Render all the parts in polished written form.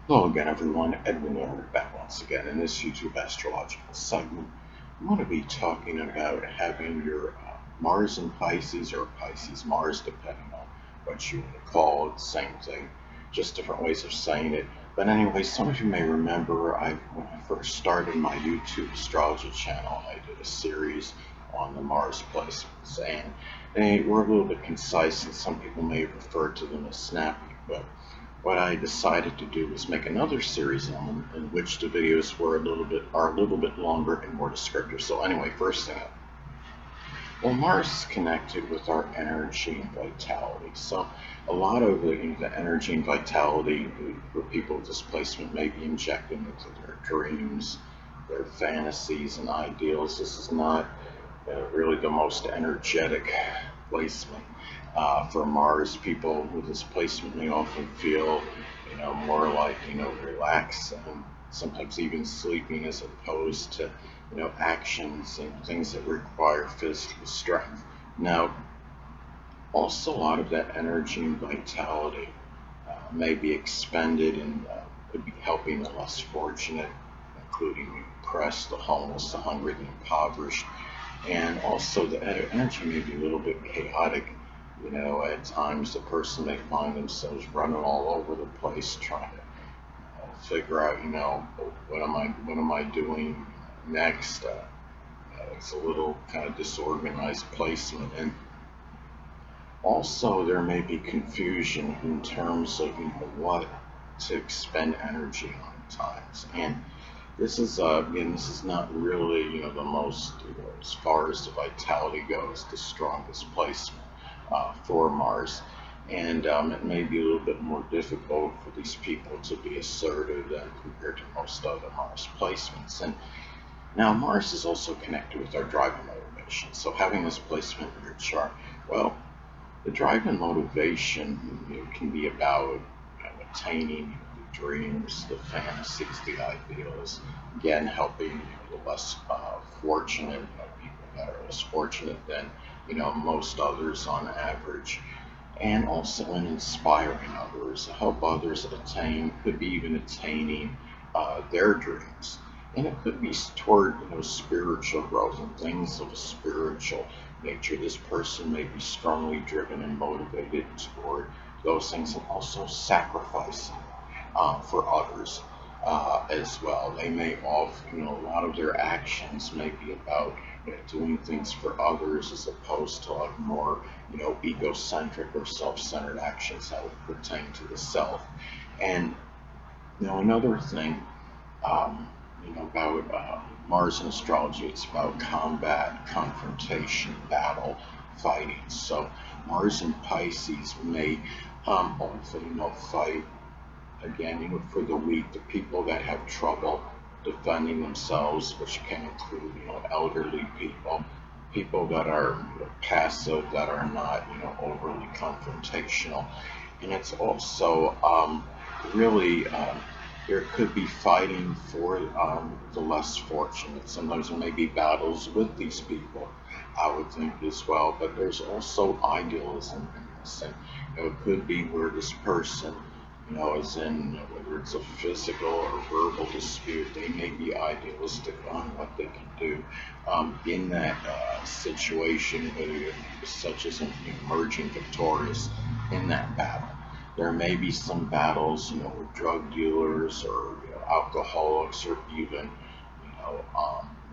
Hello again, everyone. Edwin Learnard back once again in this YouTube astrological segment. I'm going to be talking about having your Mars in Pisces or Pisces Mars, depending on what you want to call it. Same thing, just different ways of saying it. But anyway, some of you may remember when I first started my YouTube astrology channel, I did a series on the Mars placements, and they were a little bit concise, and some people may have referred to them as snappy, but what I decided to do was make another series on them in which the videos are a little bit longer and more descriptive. So anyway, first thing up. Well, Mars is connected with our energy and vitality. So a lot of the energy and vitality for people with displacement may be injected into their dreams, their fantasies and ideals. This is not really the most energetic placement. For Mars, people with this placement may often feel, more like, relaxed and sometimes even sleeping as opposed to, actions and things that require physical strength. Now, also a lot of that energy and vitality may be expended and could be helping the less fortunate, including the oppressed, the homeless, the hungry, the impoverished, and also the energy may be a little bit chaotic. At times the person may find themselves running all over the place trying to figure out, what am I doing next? It's a little kind of disorganized placement, and also there may be confusion in terms of what to expend energy on at times. And this is not really, the most, as far as the vitality goes, the strongest placement for Mars. And it may be a little bit more difficult for these people to be assertive than compared to most other Mars placements. And now Mars is also connected with our drive and motivation. So having this placement in your chart, well, the drive and motivation, can be about attaining the dreams, the fantasies, the ideals. Again, helping the less fortunate, people that are less fortunate than most others on average, and also in inspiring others, help others attain, could be even attaining their dreams. And it could be toward spiritual growth and things of a spiritual nature. This person may be strongly driven and motivated toward those things, and also sacrificing for others as well. They may often, a lot of their actions may be about doing things for others as opposed to like more, egocentric or self-centered actions that would pertain to the self. And another thing, about Mars in astrology, it's about combat, confrontation, battle, fighting. So Mars in Pisces may also, fight again, for the weak, the people that have trouble defending themselves, which can include, elderly people, people that are passive, that are not, overly confrontational. And it's also really, there could be fighting for the less fortunate. Sometimes there may be battles with these people, I would think as well, but there's also idealism in this. And it could be where this person, as in whether it's a physical or verbal dispute, they may be idealistic on what they can do in that situation, such as emerging victorious in that battle. There may be some battles, with drug dealers or alcoholics or even,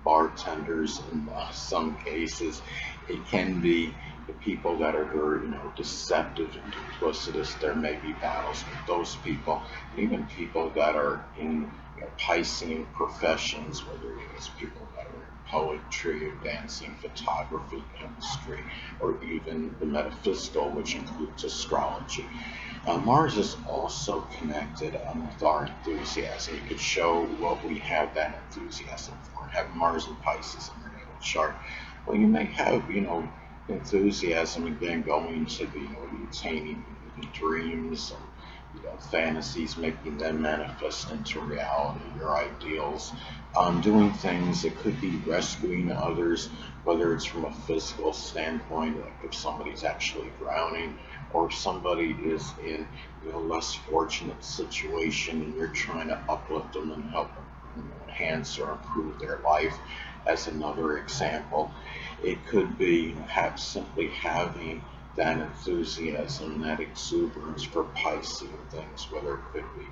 bartenders in some cases. It can be the people that are very, deceptive and duplicitous. There may be battles with those people, even people that are in Piscean professions, whether it's people that are in poetry or dancing, photography, chemistry, or even the metaphysical, which includes astrology. Mars is also connected with our enthusiasm. It could show what we have that enthusiasm for. Have Mars and Pisces in your natal chart. Well, you may have, enthusiasm again going to the, attaining the dreams and fantasies, making them manifest into reality, your ideals, doing things that could be rescuing others, whether it's from a physical standpoint, like if somebody's actually drowning, or somebody is in less fortunate situation and you're trying to uplift them and help them enhance or improve their life. As another example, it could be simply having that enthusiasm, that exuberance for Piscean things, whether it could be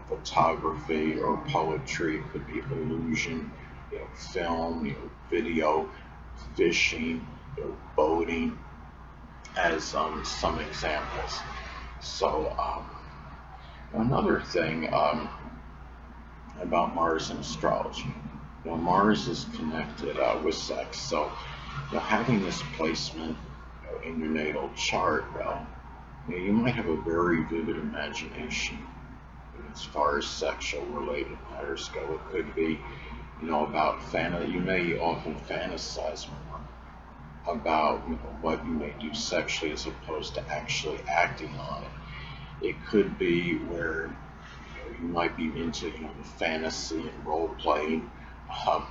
photography or poetry, it could be illusion, film, video, fishing, boating, as some examples. So another thing about Mars in astrology, Mars is connected with sex. So having this placement in your natal chart, well, you might have a very vivid imagination as far as sexual related matters go. It could be, about you may often fantasize more about what you may do sexually as opposed to actually acting on it. It could be where you might be into the fantasy and role playing um,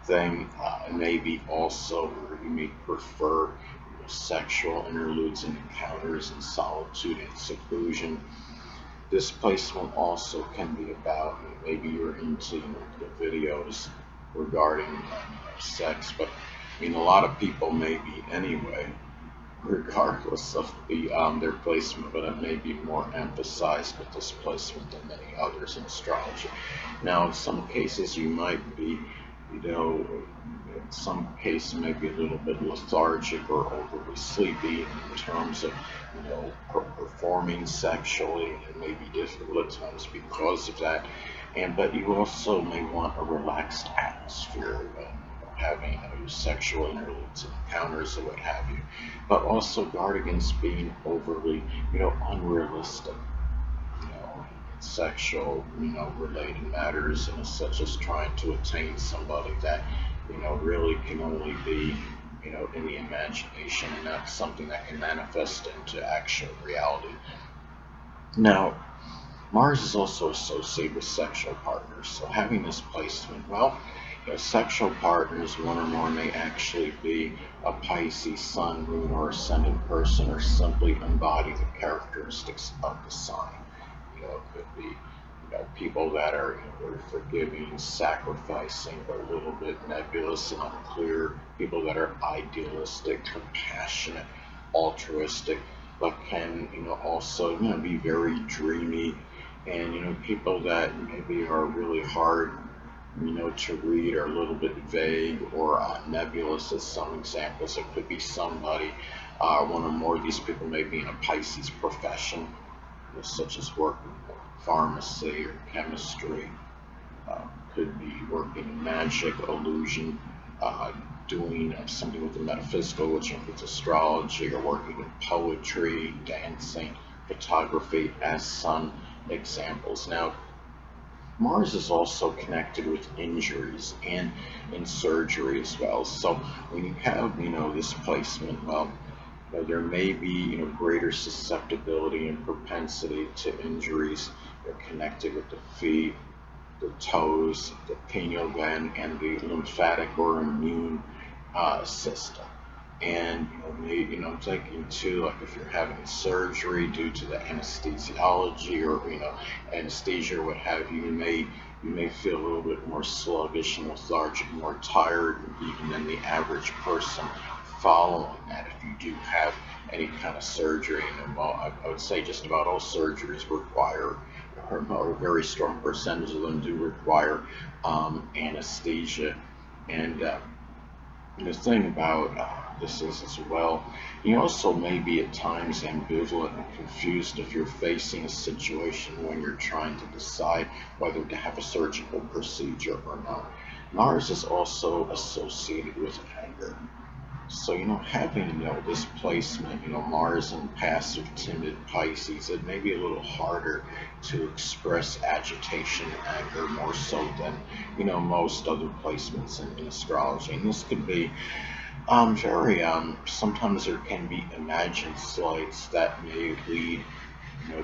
thing. Maybe also where you may prefer sexual interludes and encounters in solitude and seclusion. This placement also can be about maybe you're into the videos regarding sex, but a lot of people may be anyway, regardless of their placement, but it may be more emphasized with this placement than many others in astrology. Now, in some cases, you might be, in some cases, maybe a little bit lethargic or overly sleepy in terms of, performing sexually. It may be difficult at times because of that, but you also may want a relaxed atmosphere. Having sexual interludes and encounters or what have you, but also guard against being overly, unrealistic, sexual, related matters, and such as trying to attain somebody that, really can only be, in the imagination and not something that can manifest into actual reality. Now, Mars is also associated with sexual partners, so having this placement, well, sexual partners, one or more, may actually be a Pisces sun, moon, or ascendant person, or simply embody the characteristics of the sign. It could be people that are very forgiving, sacrificing, but a little bit nebulous and unclear. People that are idealistic, compassionate, altruistic, but can also be very dreamy, and people that maybe are really hard to read, or a little bit vague or nebulous. As some examples, it could be somebody, one or more of these people may be in a Pisces profession, such as working in pharmacy or chemistry, could be working in magic, illusion, doing something with the metaphysical, which includes astrology, or working in poetry, dancing, photography, as some examples. Now, Mars is also connected with injuries and in surgery as well. So when you have, this placement, well, there may be, greater susceptibility and propensity to injuries connected with the feet, the toes, the pineal gland, and the lymphatic or immune system. And taking too, like if you're having surgery due to the anesthesiology or anesthesia or what have you, you may feel a little bit more sluggish and lethargic, more tired even than the average person following that. If you do have any kind of surgery, and I would say just about all surgeries require, or a very strong percentage of them do require anesthesia. And the thing about this is as well, you also may be at times ambivalent and confused if you're facing a situation when you're trying to decide whether to have a surgical procedure or not. Mars is also associated with anger. So, having, this placement, Mars in passive, timid Pisces, it may be a little harder to express agitation and anger more so than, most other placements in astrology. And this could be very, sometimes there can be imagined slights that may lead,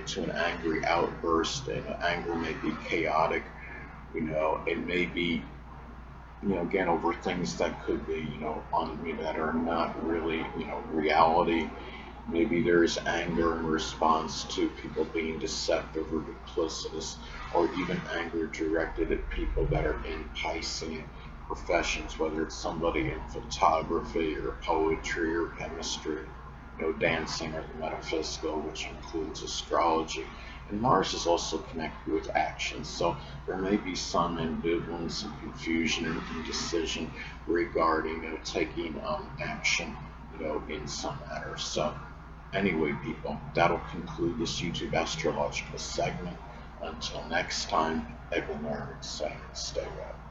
to an angry outburst, and anger may be chaotic, it may be again, over things that could be, that are not really, reality. Maybe there's anger in response to people being deceptive or duplicitous, or even anger directed at people that are in Piscean professions, whether it's somebody in photography or poetry or chemistry, dancing or the metaphysical, which includes astrology. And Mars is also connected with action, so there may be some ambivalence and confusion and indecision regarding taking action, in some matter. So anyway, people, that'll conclude this YouTube astrological segment. Until next time, Edwin Learnard saying stay well.